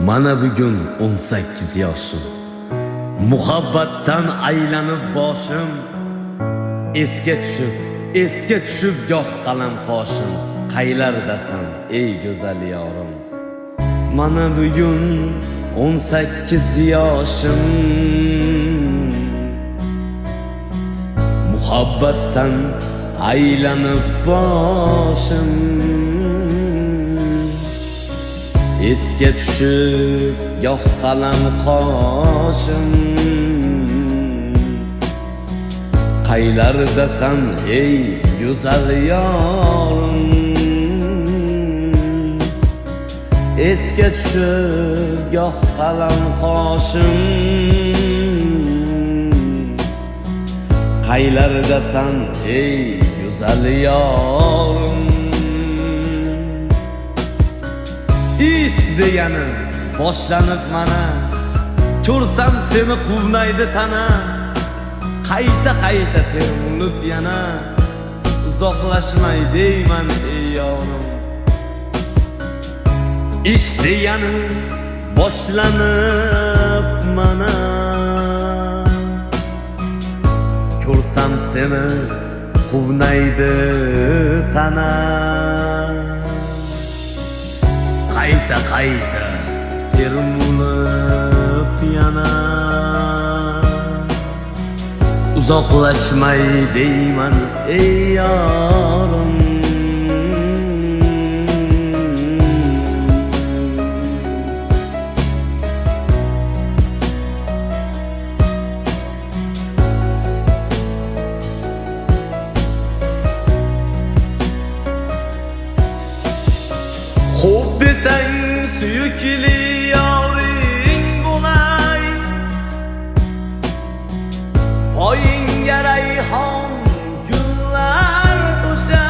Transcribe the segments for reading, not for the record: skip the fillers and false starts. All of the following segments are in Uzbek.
Mana bugun 18 yoshim, muhabbatdan aylanib boshim, esga tushib goh qalam qoshim, qaylardasan ey go'zal yorim. Mana bugun 18 yoshim, muhabbatdan aylanib boshim, esga tushib goh qalam qoshim, qaylardasan ey go'zal yorim. Esga tushib goh qalam qoshim, qaylardasan ey go'zal yorim. Ishq deganim boshlanib mana, ko'rsam seni quvnaydi tana, qayta termulib yana, uzoqlashmay deyman ey yorim. Ishq deganim boshlanib mana, ko'rsam seni quvnaydi tana, qayta termulib yana, uzoqlashmay deyman ey yorim. Xo'p desang suyukli yoring bo'lay, poyingga rayhon gullar to'shay,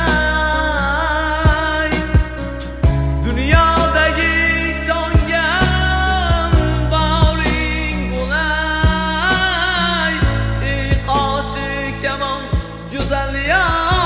dunyodagi ishongan boring bo'lay, ey qoshi kamon go'zal yorim.